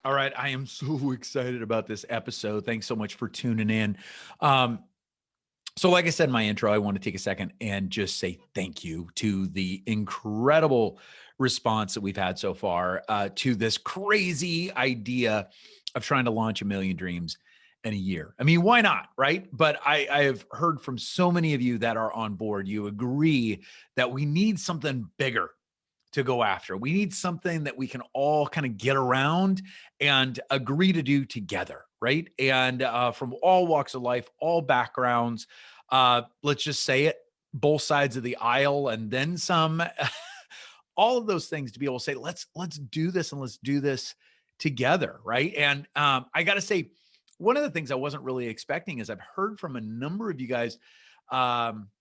All right. I am so excited about this episode. Thanks so much for tuning in. Um, so, like I said in my intro, I want to take a second and just say thank you to the incredible response that we've had so far to this crazy idea of trying to launch a million dreams in a year. I mean, why not? Right. But I have heard from so many of you that are on board. You agree that we need something bigger to go after. We need something that we can all kind of get around and agree to do together, right? And from all walks of life, all backgrounds, let's just say it, both sides of the aisle, and then some. All of those things to be able to say, let's do this and let's do this together, right? And I got to say, one of the things I wasn't really expecting is I've heard from a number of you guys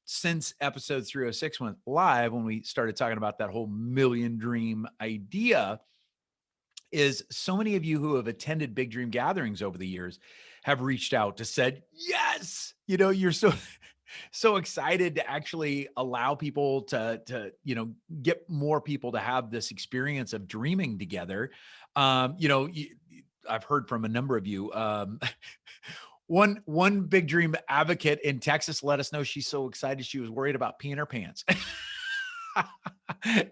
since episode 306 went live, when we started talking about that whole million dream idea, is so many of you who have attended big dream gatherings over the years have reached out to said, yes, you're so excited to actually allow people to get more people to have this experience of dreaming together. I've heard from a number of you. One big dream advocate in Texas let us know she's so excited she was worried about peeing her pants.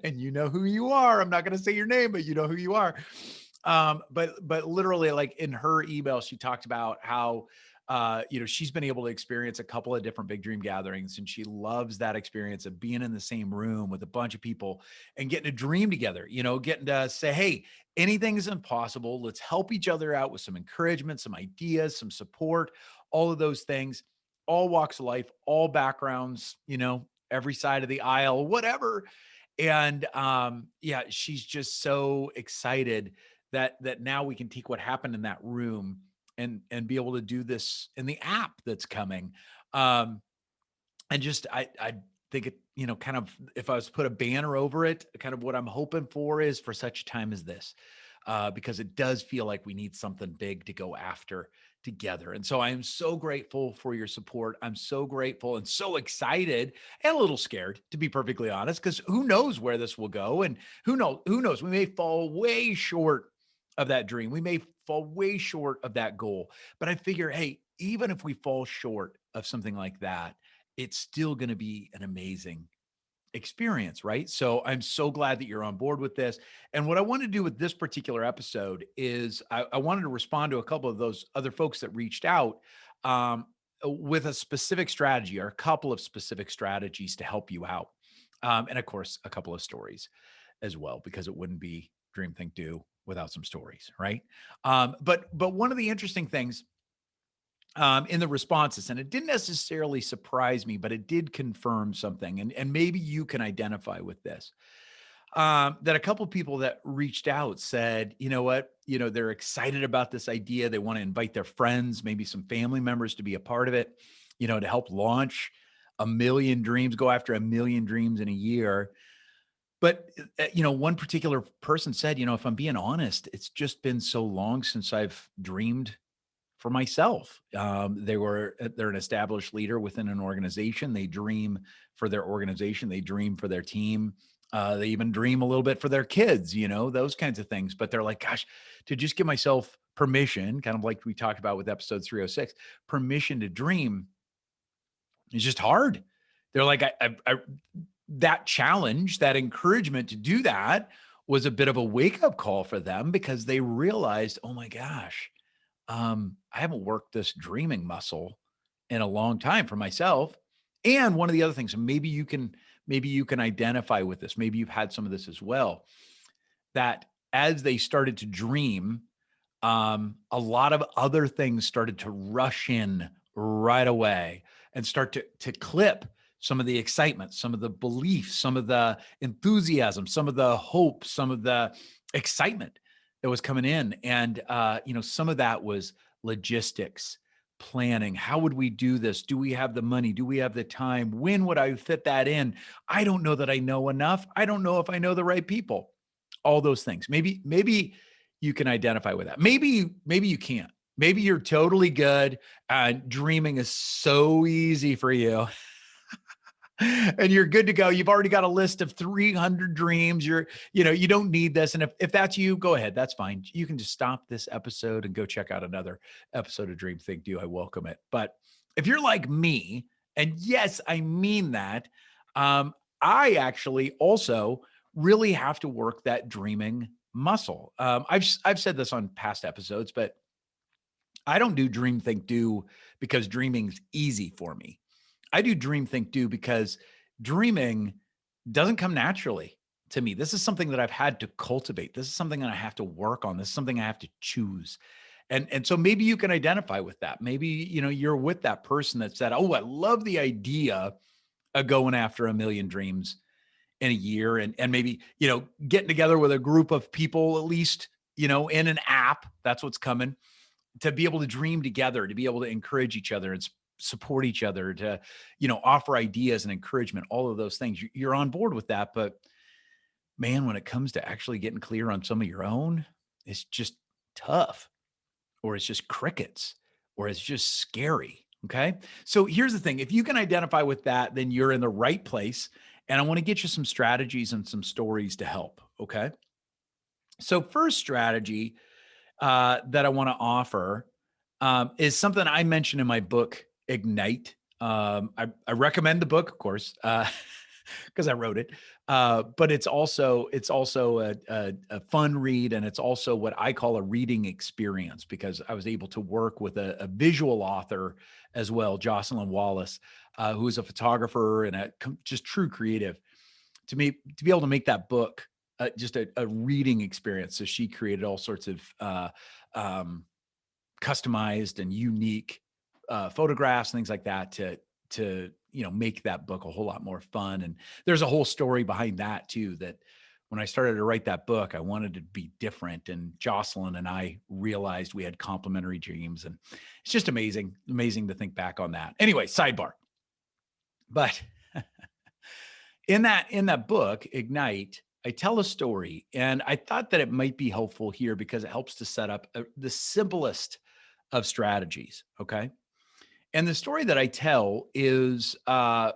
And you know who you are. I'm not going to say your name, but you know who you are. But literally, like in her email, she talked about how she's been able to experience a couple of different big dream gatherings, and she loves that experience of being in the same room with a bunch of people and getting to dream together, getting to say, hey, anything is impossible. Let's help each other out with some encouragement, some ideas, some support, all of those things, all walks of life, all backgrounds, every side of the aisle, whatever. And she's just so excited that now we can take what happened in that room and be able to do this in the app that's coming. And just I think it, kind of, if I was to put a banner over it, kind of what I'm hoping for is for such a time as this, because it does feel like we need something big to go after together. And so I am so grateful for your support. I'm so grateful and so excited and a little scared, to be perfectly honest, because who knows where this will go, and who knows, we may fall way short of that dream. We may fall way short of that goal. But I figure, hey, even if we fall short of something like that, it's still going to be an amazing experience, right? So I'm so glad that you're on board with this. And what I want to do with this particular episode is I wanted to respond to a couple of those other folks that reached out with a specific strategy, or a couple of specific strategies to help you out. And of course, a couple of stories as well, because it wouldn't be Dream, Think, Do without some stories, right? But one of the interesting things in the responses, and it didn't necessarily surprise me, but it did confirm something, and maybe you can identify with this. That a couple of people that reached out said, you know what, they're excited about this idea. They want to invite their friends, maybe some family members, to be a part of it, to help launch a million dreams, go after a million dreams in a year. But, one particular person said, if I'm being honest, it's just been so long since I've dreamed for myself. They're an established leader within an organization. They dream for their organization. They dream for their team. They even dream a little bit for their kids, those kinds of things. But they're like, gosh, to just give myself permission, kind of like we talked about with episode 306, permission to dream is just hard. They're like, that challenge, that encouragement to do that was a bit of a wake-up call for them, because they realized, oh my gosh, I haven't worked this dreaming muscle in a long time for myself. And one of the other things, maybe you can identify with this. Maybe you've had some of this as well, that as they started to dream, a lot of other things started to rush in right away and start to clip some of the excitement, some of the belief, some of the enthusiasm, some of the hope, some of the excitement that was coming in. And, some of that was logistics, planning. How would we do this? Do we have the money? Do we have the time? When would I fit that in? I don't know that I know enough. I don't know if I know the right people. All those things. Maybe you can identify with that. Maybe you can't. Maybe you're totally good. Dreaming is so easy for you. and you're good to go. You've already got a list of 300 dreams. You don't need this. And if that's you, go ahead. That's fine. You can just stop this episode and go check out another episode of Dream Think Do. I welcome it. But if you're like me, and yes, I mean that, I actually also really have to work that dreaming muscle. I've said this on past episodes, but I don't do Dream Think Do because dreaming's easy for me. I do Dream Think Do because dreaming doesn't come naturally to me. This is something that I've had to cultivate. This is something that I have to work on. This is something I have to choose. And so maybe you can identify with that. Maybe, you're with that person that said, "Oh, I love the idea of going after 1,000,000 dreams in a year." And maybe, getting together with a group of people, at least, in an app, that's what's coming, to be able to dream together, to be able to encourage each other and support each other, to, offer ideas and encouragement, all of those things. You're on board with that. But man, when it comes to actually getting clear on some of your own, it's just tough, or it's just crickets, or it's just scary. Okay. So here's the thing. If you can identify with that, then you're in the right place. And I want to get you some strategies and some stories to help. Okay. So first strategy that I want to offer is something I mentioned in my book, Ignite. I recommend the book, of course, because I wrote it. But it's also a fun read, and it's also what I call a reading experience, because I was able to work with a visual author as well, Jocelyn Wallace, who is a photographer and just true creative. To me, to be able to make that book just a reading experience. So she created all sorts of customized and unique photographs, things like that, to make that book a whole lot more fun. And there's a whole story behind that too, that when I started to write that book, I wanted to be different. And Jocelyn and I realized we had complementary dreams, and it's just amazing to think back on that. Anyway, sidebar. But in that book, Ignite, I tell a story, and I thought that it might be helpful here because it helps to set up the simplest of strategies. Okay. And the story that I tell is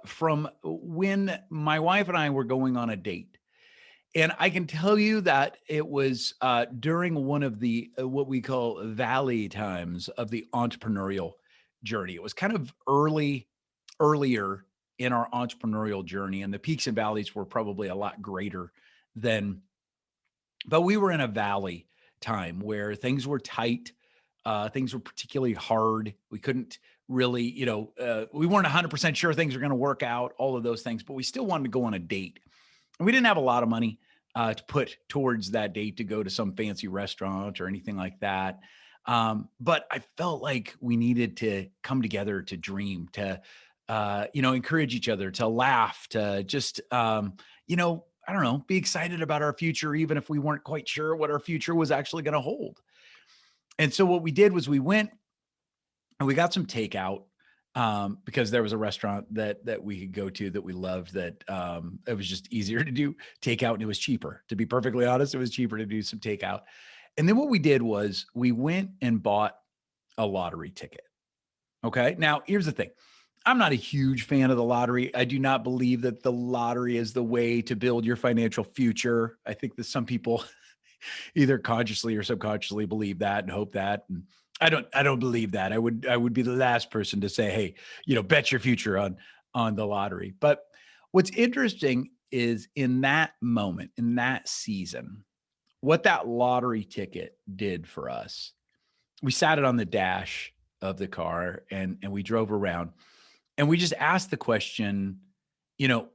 from when my wife and I were going on a date. And I can tell you that it was during one of the what we call valley times of the entrepreneurial journey. It was kind of earlier in our entrepreneurial journey, and the peaks and valleys were probably a lot greater then. But we were in a valley time where things were tight. Things were particularly hard. We couldn't really, we weren't 100% sure things were going to work out, all of those things, but we still wanted to go on a date. And we didn't have a lot of money to put towards that date to go to some fancy restaurant or anything like that. But I felt like we needed to come together to dream, to, encourage each other, to laugh, to just, I don't know, be excited about our future, even if we weren't quite sure what our future was actually going to hold. And so what we did was we went and we got some takeout because there was a restaurant that we could go to that we loved, that it was just easier to do takeout, and it was cheaper. To be perfectly honest, it was cheaper to do some takeout. And then what we did was we went and bought a lottery ticket. Okay. Now, here's the thing. I'm not a huge fan of the lottery. I do not believe that the lottery is the way to build your financial future. I think that some people either consciously or subconsciously believe that and hope that. And I don't believe that. I would be the last person to say, hey, bet your future on the lottery. But what's interesting is in that moment, in that season, what that lottery ticket did for us. We sat it on the dash of the car and we drove around, and we just asked the question,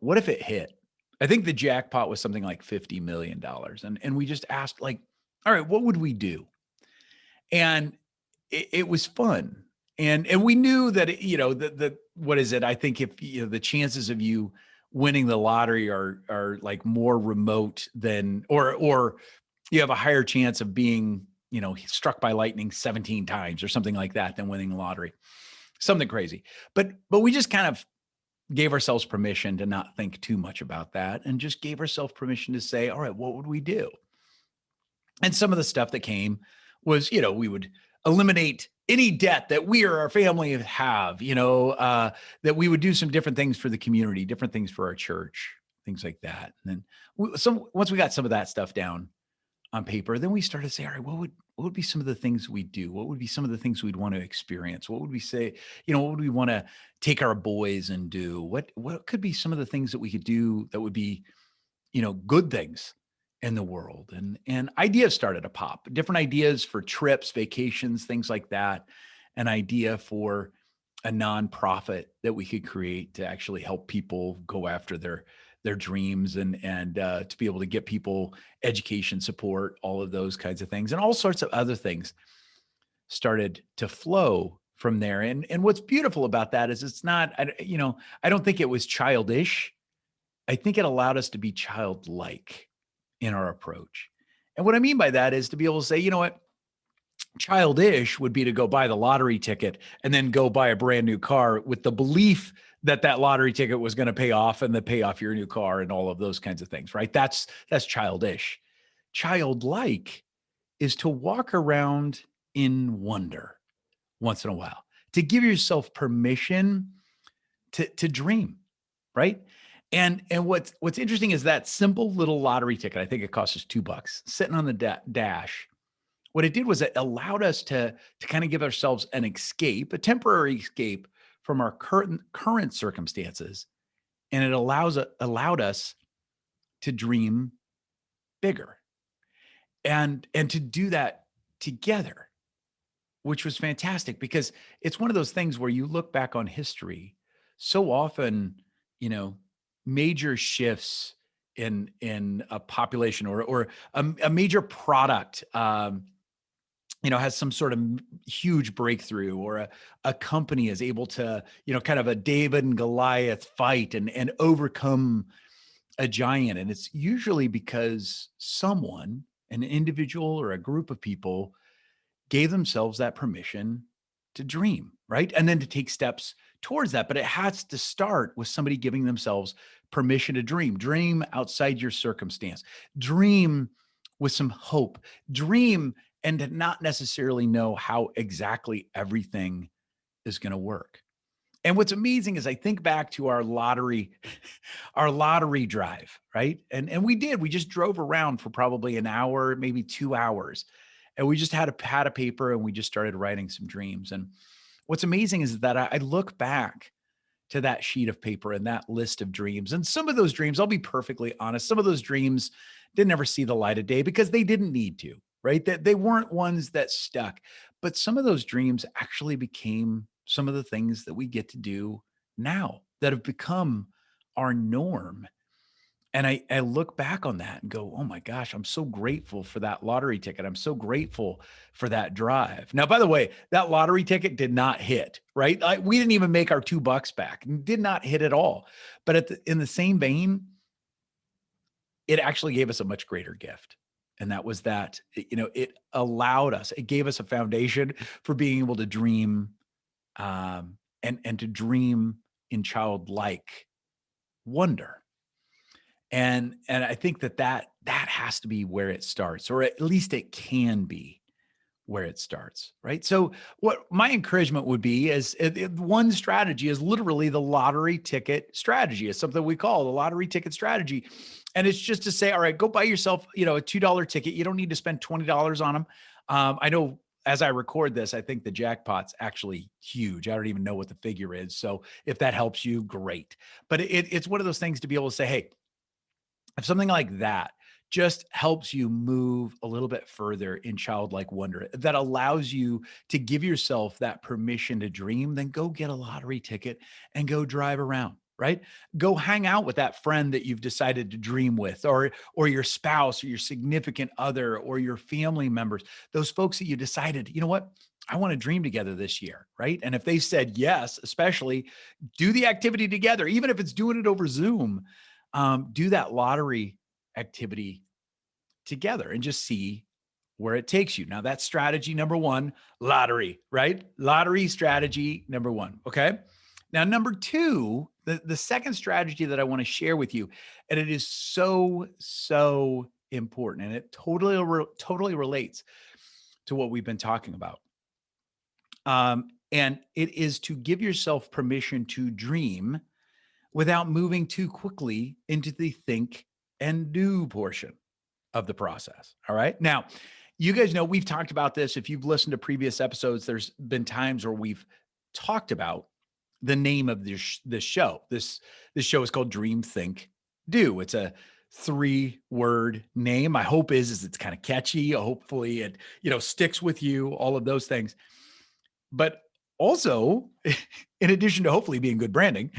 what if it hit? I think the jackpot was something like $50 million. And we just asked, like, all right, what would we do? And it was fun. And we knew that, what is it? I think if, the chances of you winning the lottery are like more remote than, or you have a higher chance of being, struck by lightning 17 times or something like that than winning the lottery. Something crazy. But we just kind of gave ourselves permission to not think too much about that, and just gave ourselves permission to say, all right, what would we do? And some of the stuff that came was, we would eliminate any debt that we or our family have, that we would do some different things for the community, different things for our church, things like that. And then once we got some of that stuff down on paper, then we started to say, all right, what would be some of the things we do? What would be some of the things we'd want to experience? What would we say, what would we want to take our boys and do? What could be some of the things that we could do that would be, good things in the world? And ideas started to pop, different ideas for trips, vacations, things like that. An idea for a nonprofit that we could create to actually help people go after their dreams, and to be able to get people education support, all of those kinds of things, and all sorts of other things started to flow from there. And what's beautiful about that is it's not, I don't think it was childish. I think it allowed us to be childlike in our approach. And what I mean by that is to be able to say, you know what, childish would be to go buy the lottery ticket and then go buy a brand new car with the belief that that lottery ticket was going to pay off and then pay off your new car and all of those kinds of things, right? That's childish. Childlike is to walk around in wonder once in a while, to give yourself permission to dream, right? And what's interesting is that simple little lottery ticket. I think it cost us $2, sitting on the dash. What it did was it allowed us to kind of give ourselves an escape, a temporary escape from our current circumstances, and it allowed us to dream bigger, and to do that together, which was fantastic, because it's one of those things where you look back on history so often, major shifts in a population, or a major product, has some sort of huge breakthrough, or a company is able to, kind of a David and Goliath fight and overcome a giant. And it's usually because someone, an individual or a group of people, gave themselves that permission to dream, right? And then to take steps towards that. But it has to start with somebody giving themselves permission to dream outside your circumstance, dream with some hope, dream and to not necessarily know how exactly everything is going to work. And what's amazing is I think back to our lottery, our lottery drive, right? And we just drove around for probably an hour, maybe 2 hours. And we just had a pad of paper and we just started writing some dreams. And what's amazing is that I look back to that sheet of paper and that list of dreams. And some of those dreams, I'll be perfectly honest, some of those dreams didn't ever see the light of day because they didn't need to, right? That they weren't ones that stuck. But some of those dreams actually became some of the things that we get to do now, that have become our norm. And I look back on that and go, oh my gosh, I'm so grateful for that lottery ticket. I'm so grateful for that drive. Now, by the way, that lottery ticket did not hit, right? We didn't even make our $2 back, did not hit at all. But in the same vein, it actually gave us a much greater gift. And that was that, it allowed us, it gave us a foundation for being able to dream, and to dream in childlike wonder. And I think that has to be where it starts, or at least it can be where it starts, right? So what my encouragement would be is, one strategy is literally the lottery ticket strategy. It's something we call the lottery ticket strategy. And it's just to say, all right, go buy yourself, a $2 ticket. You don't need to spend $20 on them. I know as I record this, I think the jackpot's actually huge. I don't even know what the figure is. So if that helps you, great. But it's one of those things to be able to say, hey, if something like that just helps you move a little bit further in childlike wonder, that allows you to give yourself that permission to dream, then go get a lottery ticket and go drive around, right? Go hang out with that friend that you've decided to dream with, or your spouse or your significant other or your family members, those folks that you decided, you know what? I want to dream together this year, right? And if they said yes, especially do the activity together, even if it's doing it over Zoom. Do that lottery activity together and just see where it takes you. Now that's strategy number one, lottery, right? Lottery strategy number one. Okay. Now, number two, the second strategy that I want to share with you, and it is so, so important, and it totally relates to what we've been talking about. And it is to give yourself permission to dream without moving too quickly into the think and do portion of the process. All right. Now, you guys know we've talked about this. If you've listened to previous episodes, there's been times where we've talked about the name of this show. This show is called Dream Think Do. It's a 3-word name. My hope is it's kind of catchy. Hopefully it, sticks with you, all of those things. But also, in addition to hopefully being good branding,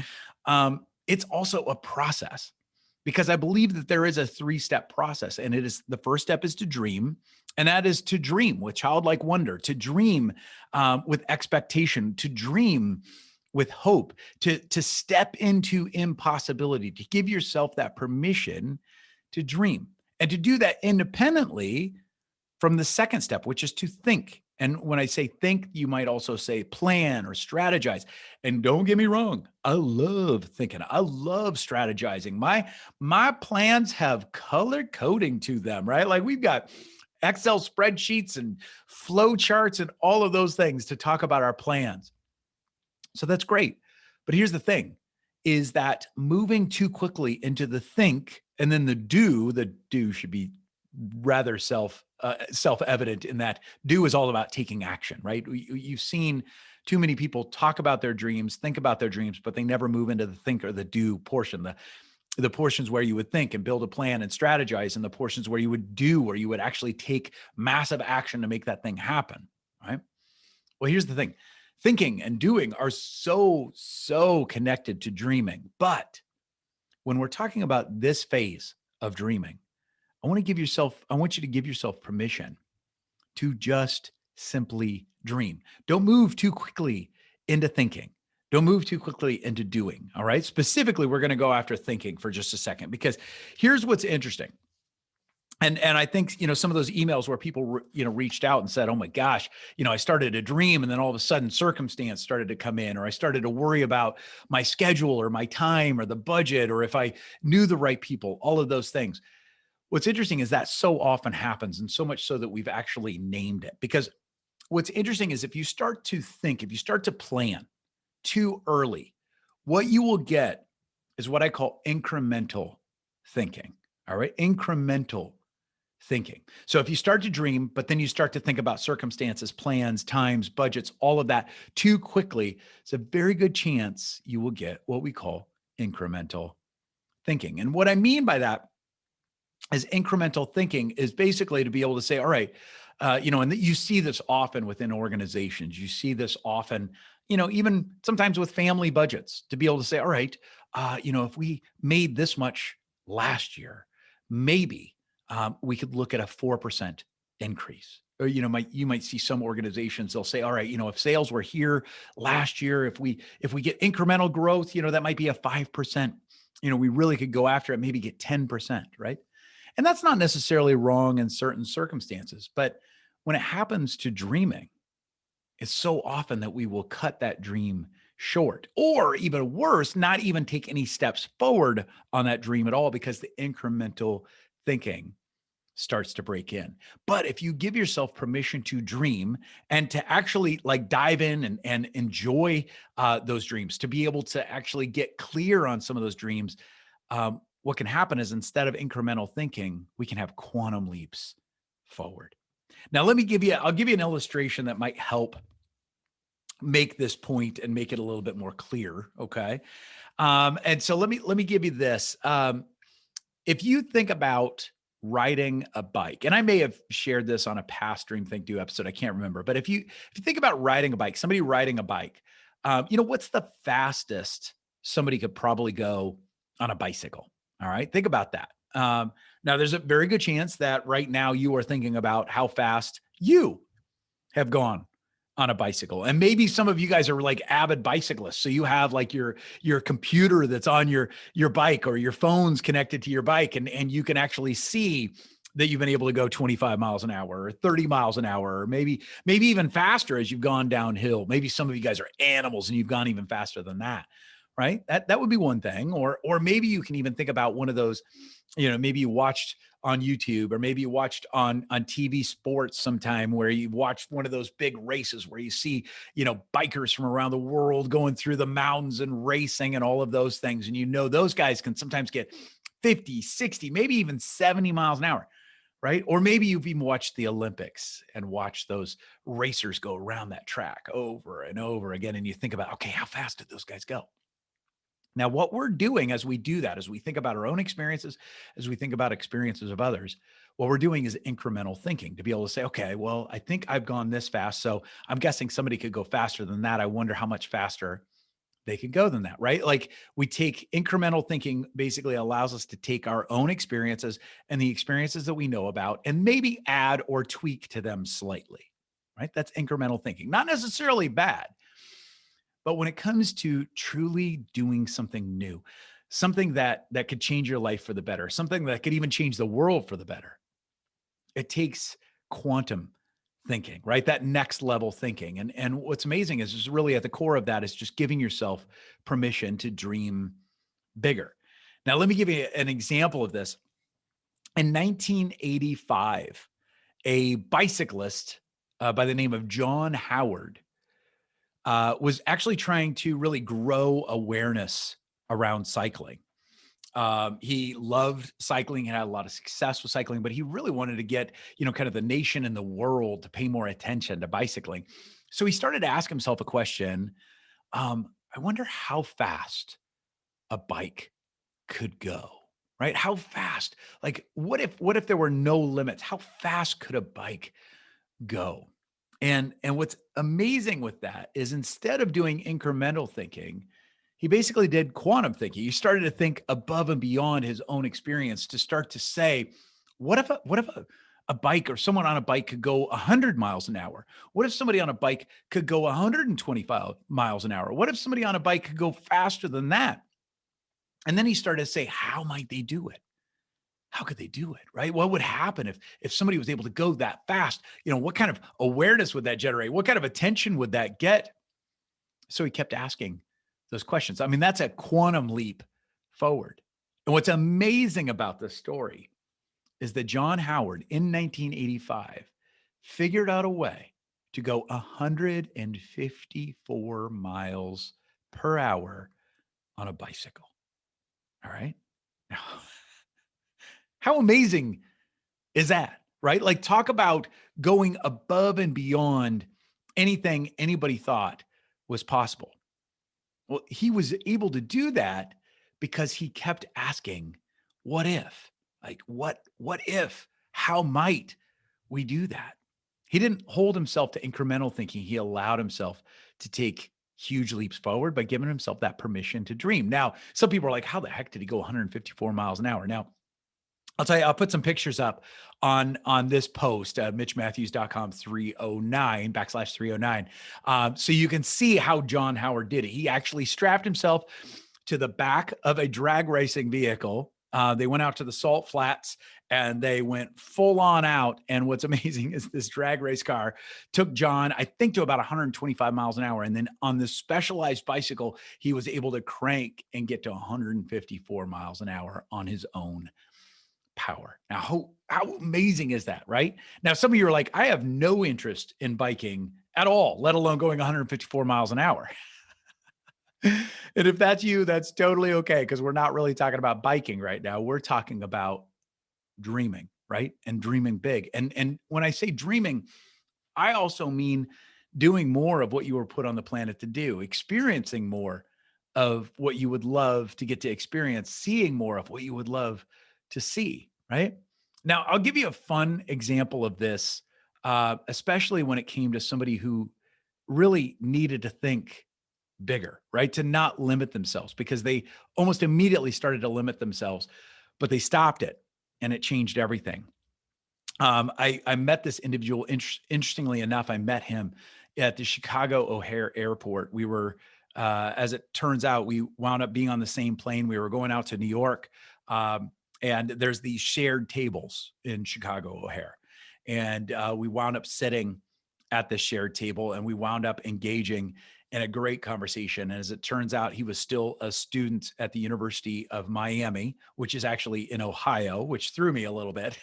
it's also a process, because I believe that there is a 3-step process, and the first step is to dream. And that is to dream with childlike wonder, to dream with expectation, to dream with hope, to step into impossibility, to give yourself that permission to dream, and to do that independently from the second step, which is to think. And when I say think, you might also say plan or strategize. And don't get me wrong, I love thinking. I love strategizing. My plans have color coding to them, right? Like we've got Excel spreadsheets and flow charts and all of those things to talk about our plans. So that's great. But here's the thing, is that moving too quickly into the think and then the do should be rather self-evident, in that do is all about taking action, right? You've seen too many people talk about their dreams, think about their dreams, but they never move into the think or the do portion, the portions where you would think and build a plan and strategize, and the portions where you would do, where you would actually take massive action to make that thing happen, right? Well, here's the thing. Thinking and doing are so connected to dreaming. But when we're talking about this phase of dreaming, I want you to give yourself permission to just simply dream. Don't move too quickly into thinking. Don't move too quickly into doing. All right. Specifically, we're going to go after thinking for just a second, because here's what's interesting. And I think, some of those emails where people, reached out and said, oh my gosh, I started to dream, and then all of a sudden circumstance started to come in, or I started to worry about my schedule or my time or the budget, or if I knew the right people, all of those things. What's interesting is that so often happens, and so much so that we've actually named it. Because what's interesting is if you start to think, if you start to plan too early, what you will get is what I call incremental thinking. All right. Incremental thinking. So if you start to dream, but then you start to think about circumstances, plans, times, budgets, all of that too quickly, it's a very good chance you will get what we call incremental thinking. And what I mean by that is incremental thinking is basically to be able to say, all right, and you see this often within organizations. You see this often, even sometimes with family budgets, to be able to say, all right, if we made this much last year, maybe we could look at a 4% increase. Or, you might see some organizations, they'll say, all right, if sales were here last year, if we get incremental growth, that might be a 5%, we really could go after it, maybe get 10%, right? And that's not necessarily wrong in certain circumstances, but when it happens to dreaming, it's so often that we will cut that dream short, or even worse, not even take any steps forward on that dream at all, because the incremental thinking starts to break in. But if you give yourself permission to dream and to actually like dive in and enjoy those dreams, to be able to actually get clear on some of those dreams, what can happen is, instead of incremental thinking, we can have quantum leaps forward. Now, I'll give you an illustration that might help make this point and make it a little bit more clear. Okay. And so let me give you this. If you think about riding a bike, and I may have shared this on a past Dream Think Do episode, I can't remember, but if you think about riding a bike, somebody riding a bike, what's the fastest somebody could probably go on a bicycle? All right. Think about that. Now there's a very good chance that right now you are thinking about how fast you have gone on a bicycle. And maybe some of you guys are like avid bicyclists. So you have like your computer that's on your bike, or your phone's connected to your bike. And you can actually see that you've been able to go 25 miles an hour or 30 miles an hour, or maybe even faster as you've gone downhill. Maybe some of you guys are animals and you've gone even faster than that. right? That would be one thing. Or maybe you can even think about one of those, maybe you watched on YouTube, or maybe you watched on TV sports sometime, where you watched one of those big races where you see, bikers from around the world going through the mountains and racing and all of those things. And those guys can sometimes get 50, 60, maybe even 70 miles an hour, right? Or maybe you've even watched the Olympics and watched those racers go around that track over and over again. And you think about, okay, how fast did those guys go? Now, what we're doing as we do that, as we think about our own experiences, as we think about experiences of others, what we're doing is incremental thinking, to be able to say, okay, well, I think I've gone this fast, so I'm guessing somebody could go faster than that. I wonder how much faster they could go than that, right? Like, we take incremental thinking, basically allows us to take our own experiences and the experiences that we know about and maybe add or tweak to them slightly, right? That's incremental thinking. Not necessarily bad, but when it comes to truly doing something new, something that could change your life for the better, something that could even change the world for the better, it takes quantum thinking, right? That next level thinking. And what's amazing is just really at the core of that is just giving yourself permission to dream bigger. Now, let me give you an example of this. In 1985, a bicyclist by the name of John Howard was actually trying to really grow awareness around cycling. He loved cycling and had a lot of success with cycling, but he really wanted to get, kind of the nation and the world to pay more attention to bicycling. So he started to ask himself a question. I wonder how fast a bike could go, right? How fast? Like, what if there were no limits? How fast could a bike go? And what's amazing with that is, instead of doing incremental thinking, he basically did quantum thinking. He started to think above and beyond his own experience, to start to say, what if a bike, or someone on a bike, could go 100 miles an hour? What if somebody on a bike could go 125 miles an hour? What if somebody on a bike could go faster than that? And then he started to say, how might they do it? How could they do it, right? What would happen if somebody was able to go that fast? What kind of awareness would that generate? What kind of attention would that get? So he kept asking those questions. I mean, that's a quantum leap forward. And what's amazing about this story is that John Howard in 1985 figured out a way to go 154 miles per hour on a bicycle. All right. Now, how amazing is that, right? Like, talk about going above and beyond anything anybody thought was possible. Well, he was able to do that because he kept asking, what if? Like, what if? How might we do that? He didn't hold himself to incremental thinking. He allowed himself to take huge leaps forward by giving himself that permission to dream. Now, some people are like, how the heck did he go 154 miles an hour? Now, I'll tell you, I'll put some pictures up on this post, mitchmatthews.com 309 / 309. So you can see how John Howard did it. He actually strapped himself to the back of a drag racing vehicle. They went out to the salt flats and they went full on out. And what's amazing is this drag race car took John, I think, to about 125 miles an hour. And then on this specialized bicycle, he was able to crank and get to 154 miles an hour on his own power. Now, how amazing is that, right? Now, some of you are like, I have no interest in biking at all, let alone going 154 miles an hour. And if that's you, that's totally okay, because we're not really talking about biking right now. We're talking about dreaming, right? And dreaming big. And when I say dreaming, I also mean doing more of what you were put on the planet to do, experiencing more of what you would love to get to experience, seeing more of what you would love to see, right? Now, I'll give you a fun example of this, especially when it came to somebody who really needed to think bigger, right? To not limit themselves, because they almost immediately started to limit themselves, but they stopped it and it changed everything. I met this individual. Interestingly enough, I met him at the Chicago O'Hare Airport. We were, as it turns out, we wound up being on the same plane. We were going out to New York, and there's these shared tables in Chicago O'Hare, and we wound up sitting at this shared table, and we wound up engaging in a great conversation. And as it turns out, he was still a student at the University of Miami, which is actually in Ohio, which threw me a little bit.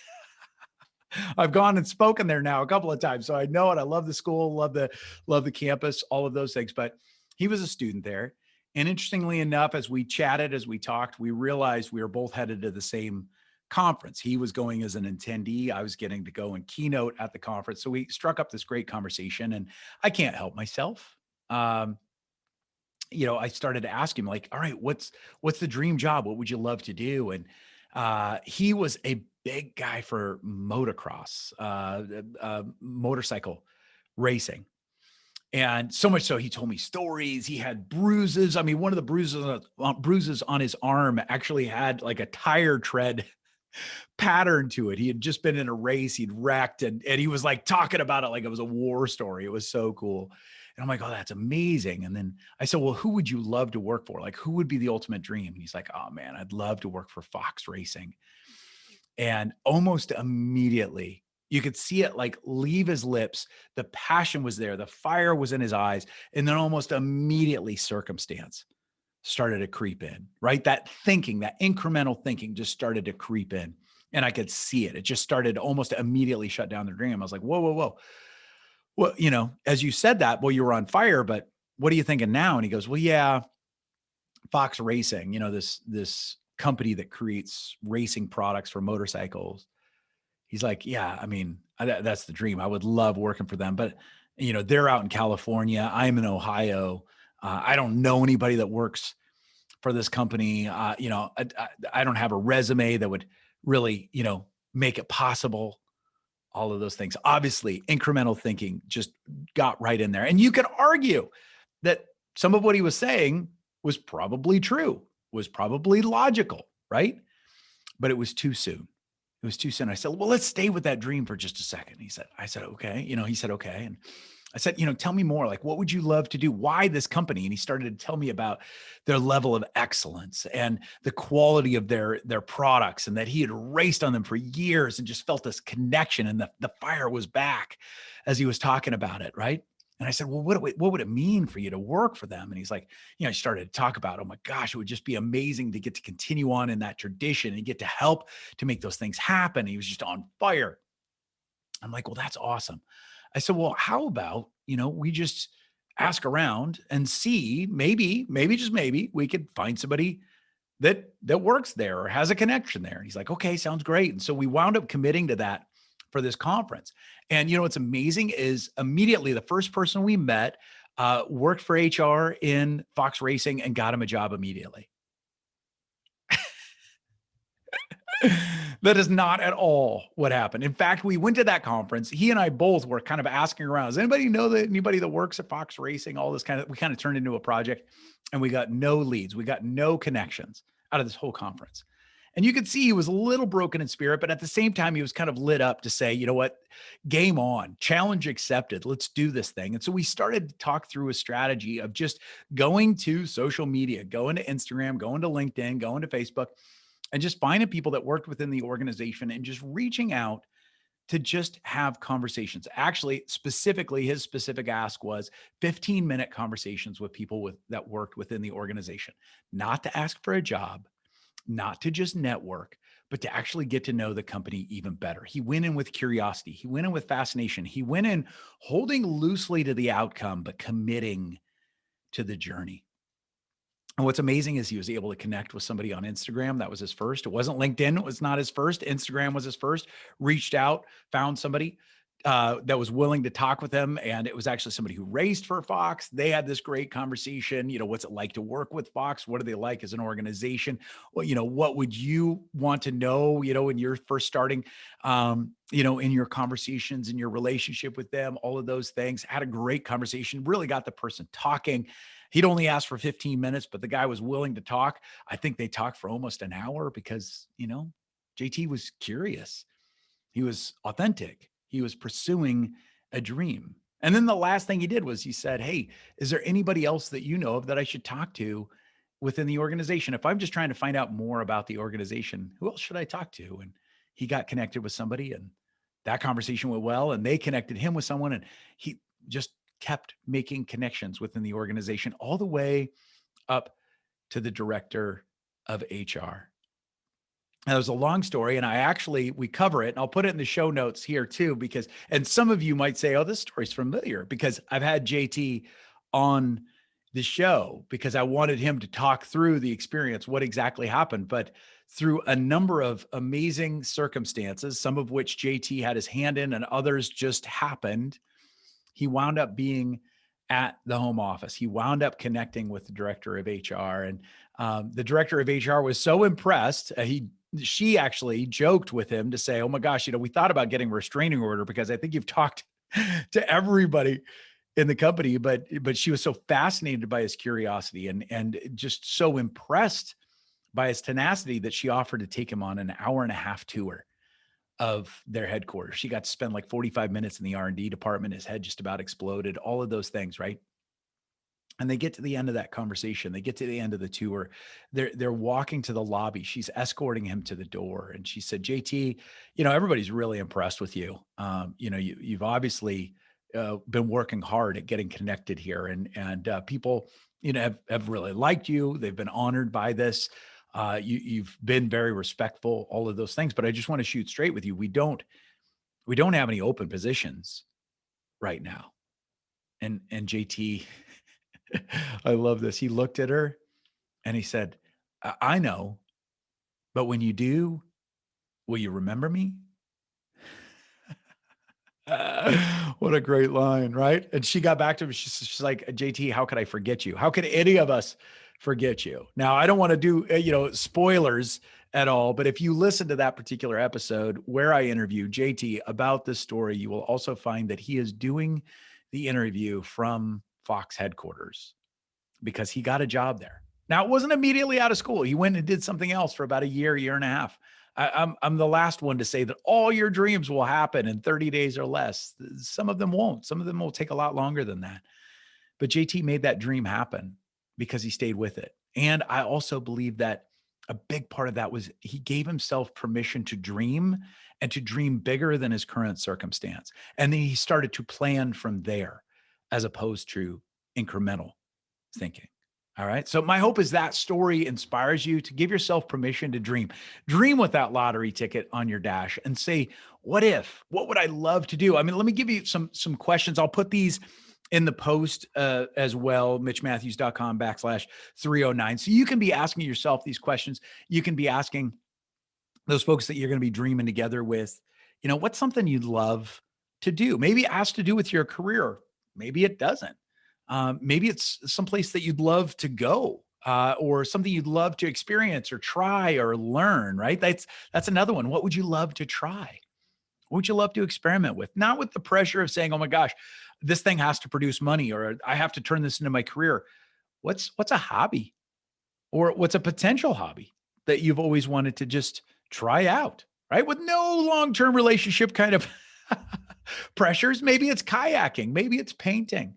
I've gone and spoken there now a couple of times, so I know it. I love the school, love the campus, all of those things. But he was a student there, and interestingly enough, as we chatted, as we talked, we realized we were both headed to the same conference. He was going as an attendee. I was getting to go and keynote at the conference. So we struck up this great conversation, and I can't help myself. Um, I started to ask him like, all right, what's the dream job? What would you love to do? And he was a big guy for motocross, motorcycle racing. And so much so, he told me stories. He had bruises. I mean, one of the bruises on his arm actually had like a tire tread pattern to it. He had just been in a race, he'd wrecked, and he was like talking about it like it was a war story. It was so cool. And I'm like, oh, that's amazing. And then I said, well, who would you love to work for? Like, who would be the ultimate dream? And he's like, oh man, I'd love to work for Fox Racing. And almost immediately, you could see it like leave his lips. The passion was there, the fire was in his eyes. And then almost immediately, circumstance started to creep in, right? That thinking, that incremental thinking just started to creep in. And I could see it. It just started to almost immediately shut down their dream. I was like, whoa, whoa, whoa. Well, as you said that, well, you were on fire, but what are you thinking now? And he goes, well, yeah, Fox Racing, this company that creates racing products for motorcycles. He's like, yeah, I mean, that's the dream. I would love working for them, but they're out in California. I'm in Ohio. I don't know anybody that works for this company. I don't have a resume that would really, make it possible. All of those things. Obviously, incremental thinking just got right in there. And you could argue that some of what he was saying was probably true, was probably logical, right? But it was too soon. It was too soon. I said, well, let's stay with that dream for just a second. I said, okay. He said, okay. And I said, tell me more. Like, what would you love to do? Why this company? And he started to tell me about their level of excellence and the quality of their products, and that he had raced on them for years and just felt this connection, and the fire was back as he was talking about it, right? And I said, well, what would it mean for you to work for them? And he's like, he started to talk about, oh my gosh, it would just be amazing to get to continue on in that tradition and get to help to make those things happen. He was just on fire. I'm like, well, that's awesome. I said, well, how about, we just ask around and see, maybe, just maybe we could find somebody that works there or has a connection there. And he's like, okay, sounds great. And so we wound up committing to that for this conference. And what's amazing is immediately the first person we met worked for HR in Fox Racing and got him a job immediately. That is not at all what happened. In fact, we went to that conference. He and I both were kind of asking around, does anybody know anybody that works at Fox Racing? All this we kind of turned into a project, and we got no leads. We got no connections out of this whole conference. And you could see he was a little broken in spirit, but at the same time, he was kind of lit up to say, you know what, game on, challenge accepted. Let's do this thing. And so we started to talk through a strategy of just going to social media, going to Instagram, going to LinkedIn, going to Facebook, and just finding people that worked within the organization and just reaching out to just have conversations. Actually, specifically, his specific ask was 15-minute conversations with people that worked within the organization, not to ask for a job, not to just network, but to actually get to know the company even better. He went in with curiosity. He went in with fascination. He went in holding loosely to the outcome, but committing to the journey. And what's amazing is he was able to connect with somebody on Instagram. That was his first. It wasn't LinkedIn. It was not his first. Instagram was his first. Reached out, found somebody that was willing to talk with him. And it was actually somebody who raced for Fox. They had this great conversation. What's it like to work with Fox? What are they like as an organization? Well, what would you want to know, when you're first starting, in your conversations, in your relationship with them, all of those things. Had a great conversation, really got the person talking. He'd only asked for 15 minutes, but the guy was willing to talk. I think they talked for almost an hour because, JT was curious. He was authentic. He was pursuing a dream. And then the last thing he did was he said, hey, is there anybody else that you know of that I should talk to within the organization? If I'm just trying to find out more about the organization, who else should I talk to? And he got connected with somebody, and that conversation went well, and they connected him with someone, and he just kept making connections within the organization all the way up to the director of HR. Now, there's a long story, and we cover it, and I'll put it in the show notes here too, because, and some of you might say, oh, this story's familiar, because I've had JT on the show because I wanted him to talk through the experience, what exactly happened. But through a number of amazing circumstances, some of which JT had his hand in and others just happened, he wound up being at the home office. He wound up connecting with the director of HR, and the director of HR was so impressed. She actually joked with him to say, "Oh my gosh, we thought about getting a restraining order because I think you've talked to everybody in the company." But she was so fascinated by his curiosity and just so impressed by his tenacity that she offered to take him on an hour and a half tour of their headquarters. She got to spend like 45 minutes in the R&D department. His head just about exploded, all of those things, right? And they get to the end of that conversation. They get to the end of the tour. They're walking to the lobby. She's escorting him to the door. And she said, JT, everybody's really impressed with you. You've obviously been working hard at getting connected here. And people, have really liked you. They've been honored by this. You've been very respectful, all of those things. But I just want to shoot straight with you. We don't have any open positions right now. And JT, I love this. He looked at her and he said, I know, but when you do, will you remember me? What a great line, right? And she got back to him. She's like, JT, how could I forget you? How could any of us forget you? Now, I don't want to do, spoilers at all, but if you listen to that particular episode where I interview JT about this story, you will also find that he is doing the interview from Fox headquarters because he got a job there. Now, it wasn't immediately out of school. He went and did something else for about a year and a half. I'm the last one to say that all your dreams will happen in 30 days or less. Some of them won't. Some of them will take a lot longer than that. But JT made that dream happen because he stayed with it. And I also believe that a big part of that was he gave himself permission to dream and to dream bigger than his current circumstance. And then he started to plan from there as opposed to incremental thinking. All right. So my hope is that story inspires you to give yourself permission to dream. Dream with that lottery ticket on your dash and say, what would I love to do? I mean, let me give you some questions. I'll put these in the post as well, mitchmatthews.com/309. So you can be asking yourself these questions. You can be asking those folks that you're going to be dreaming together with, what's something you'd love to do? Maybe it has to do with your career. Maybe it doesn't. Maybe it's someplace that you'd love to go or something you'd love to experience or try or learn, right? That's another one. What would you love to try? What would you love to experiment with? Not with the pressure of saying, oh my gosh, this thing has to produce money or I have to turn this into my career. What's a hobby or what's a potential hobby that you've always wanted to just try out, right? With no long-term relationship kind of pressures. Maybe it's kayaking. Maybe it's painting.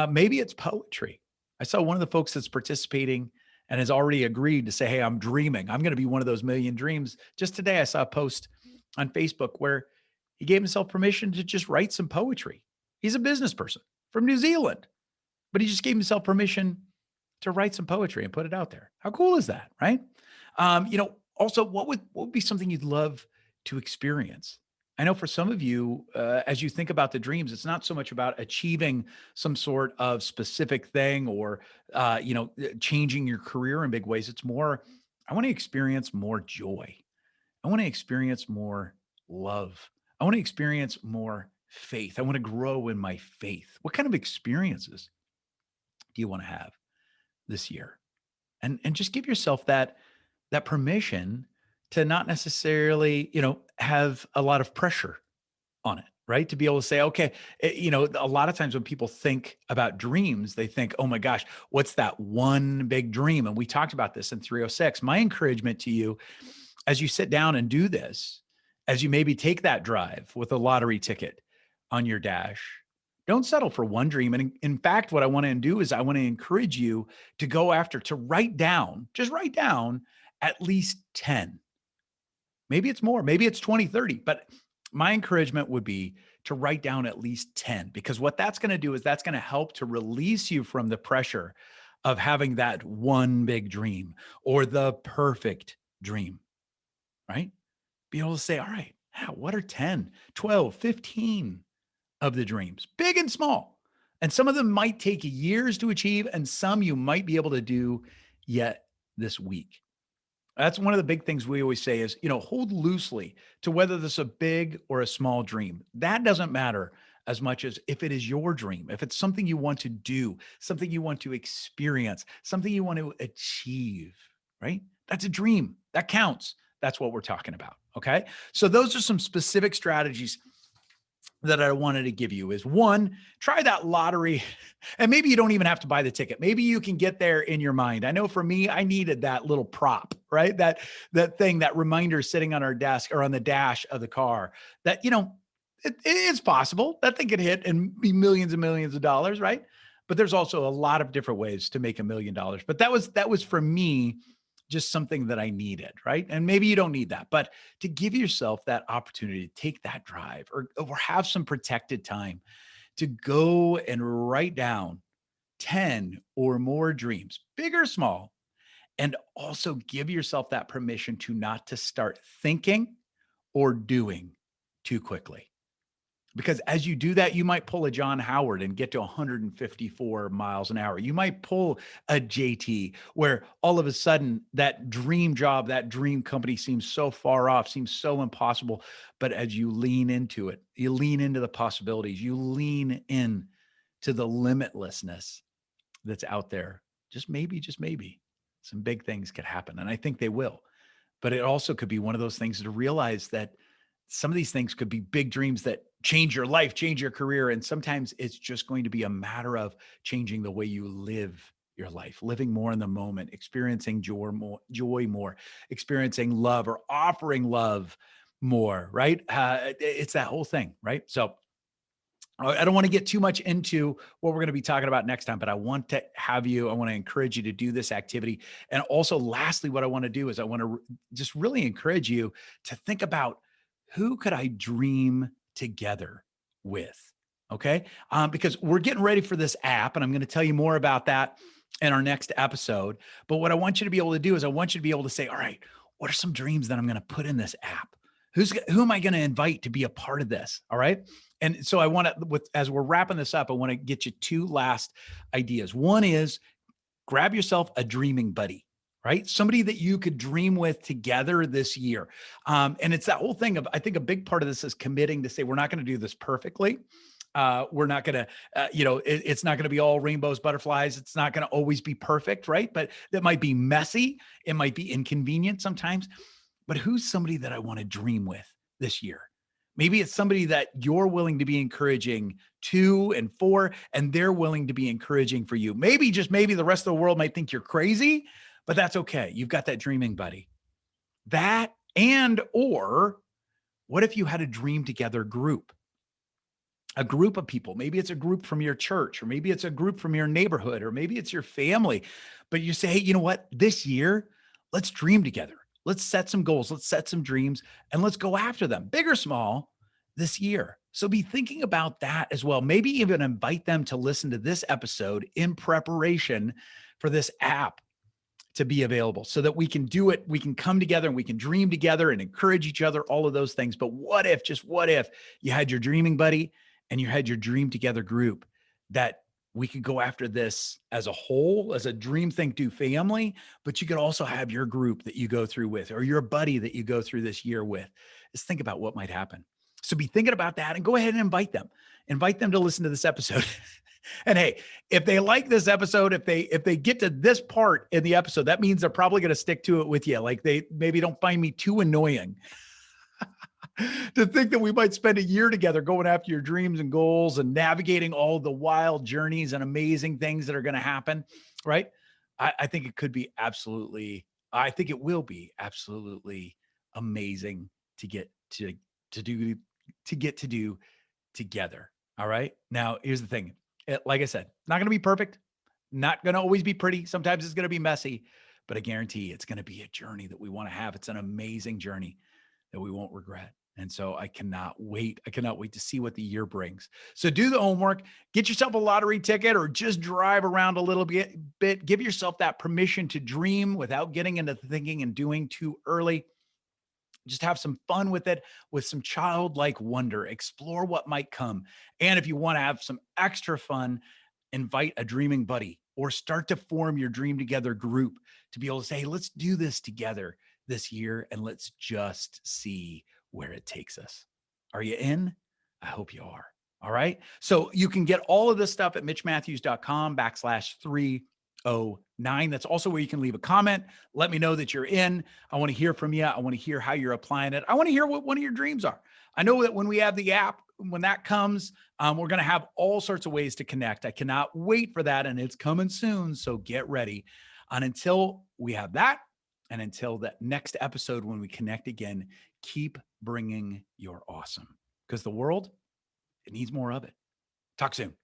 Maybe it's poetry. I saw one of the folks that's participating and has already agreed to say, hey, I'm dreaming. I'm going to be one of those million dreams. Just today, I saw a post on Facebook where he gave himself permission to just write some poetry. He's a business person from New Zealand, but he just gave himself permission to write some poetry and put it out there. How cool is that, right? Also, what would be something you'd love to experience? I know for some of you, as you think about the dreams, it's not so much about achieving some sort of specific thing or, changing your career in big ways. It's more, I want to experience more joy. I want to experience more love. I want to experience more faith. I want to grow in my faith. What kind of experiences do you want to have this year? And just give yourself that permission to not necessarily, have a lot of pressure on it, right? To be able to say, okay, a lot of times when people think about dreams, they think, oh my gosh, what's that one big dream? And we talked about this in 306. My encouragement to you, as you sit down and do this, as you maybe take that drive with a lottery ticket on your dash, don't settle for one dream. And in fact, what I want to do is I want to encourage you to go after, to just write down at least 10. Maybe it's more, maybe it's 20, 30, but My encouragement would be to write down at least 10, because what that's going to do is that's going to help to release you from the pressure of having that one big dream or the perfect dream, right? Be able to say, all right, what are 10, 12, 15 of the dreams, big and small? And some of them might take years to achieve, and some you might be able to do yet this week. That's one of the big things we always say is, hold loosely to whether this is a big or a small dream. That doesn't matter as much as if it is your dream, if it's something you want to do, something you want to experience, something you want to achieve, right? That's a dream. That counts. That's what we're talking about. Okay. So those are some specific strategies that I wanted to give you. Is one, try that lottery. And maybe you don't even have to buy the ticket. Maybe you can get there in your mind. I know for me, I needed that little prop, right? That thing, that reminder sitting on our desk or on the dash of the car that, it is possible that thing could hit and be millions and millions of dollars, right? But there's also a lot of different ways to make $1 million. But that was for me just something that I needed, right? And maybe you don't need that, but to give yourself that opportunity to take that drive or have some protected time to go and write down 10 or more dreams, big or small, and also give yourself that permission to not to start thinking or doing too quickly. Because as you do that, you might pull a John Howard and get to 154 miles an hour. You might pull a JT where all of a sudden that dream job, that dream company seems so far off, seems so impossible. But as you lean into it, you lean into the possibilities, you lean in to the limitlessness that's out there. Just maybe some big things could happen. And I think they will. But it also could be one of those things to realize that some of these things could be big dreams that change your life, change your career. And sometimes it's just going to be a matter of changing the way you live your life, living more in the moment, experiencing joy more, experiencing love or offering love more, right? It's that whole thing, right? So I don't want to get too much into what we're going to be talking about next time, but I want to encourage you to do this activity. And also, lastly, what I want to do is I want to just really encourage you to think about, who could I dream together with? Okay. Because we're getting ready for this app, and I'm going to tell you more about that in our next episode. But what I want you to be able to do is I want you to be able to say, all right, what are some dreams that I'm going to put in this app? Who am I going to invite to be a part of this? All right. And so I want to, as we're wrapping this up, I want to get you two last ideas. One is, grab yourself a dreaming buddy, right? Somebody that you could dream with together this year. And it's that whole thing of, I think a big part of this is committing to say, we're not going to do this perfectly. We're not going to, it's not going to be all rainbows, butterflies. It's not going to always be perfect, right? But that might be messy. It might be inconvenient sometimes. But who's somebody that I want to dream with this year? Maybe it's somebody that you're willing to be encouraging to and for, and they're willing to be encouraging for you. Maybe, just maybe, the rest of the world might think you're crazy, but that's okay. You've got that dreaming buddy. That, and or what if you had a dream together group? A group of people. Maybe it's a group from your church, or maybe it's a group from your neighborhood, or maybe it's your family. But you say, hey, you know what? This year, let's dream together. Let's set some goals. Let's set some dreams, and let's go after them, big or small, this year. So be thinking about that as well. Maybe even invite them to listen to this episode in preparation for this app to be available, so that we can do it. We can come together and we can dream together and encourage each other, all of those things. But what if, just what if, you had your dreaming buddy and you had your dream together group, that we could go after this as a whole, as a Dream Think Do family, but you could also have your group that you go through with, or your buddy that you go through this year with. Just think about what might happen. So be thinking about that, and go ahead and invite them to listen to this episode. And hey, if they like this episode, if they get to this part in the episode, that means they're probably going to stick to it with you. Like, they maybe don't find me too annoying. To think that we might spend a year together going after your dreams and goals and navigating all the wild journeys and amazing things that are going to happen, right? I think it could be absolutely, I think it will be absolutely amazing to get to do together. All right. Now, here's the thing. Like I said, not going to be perfect, not going to always be pretty. Sometimes it's going to be messy, but I guarantee it's going to be a journey that we want to have. It's an amazing journey that we won't regret. And so I cannot wait. I cannot wait to see what the year brings. So do the homework, get yourself a lottery ticket or just drive around a little bit. Give yourself that permission to dream without getting into thinking and doing too early. Just have some fun with it with some childlike wonder. Explore what might come. And if you want to have some extra fun, invite a dreaming buddy or start to form your dream together group to be able to say, hey, let's do this together this year and let's just see where it takes us. Are you in? I hope you are. All right. So you can get all of this stuff at mitchmatthews.com/309. That's also where you can leave a comment. Let me know that you're in. I want to hear from you. I want to hear how you're applying it. I want to hear what one of your dreams are. I know that when we have the app, when that comes, we're going to have all sorts of ways to connect. I cannot wait for that. And it's coming soon. So get ready. And until we have that, and until the next episode, when we connect again, keep bringing your awesome, because the world, it needs more of it. Talk soon.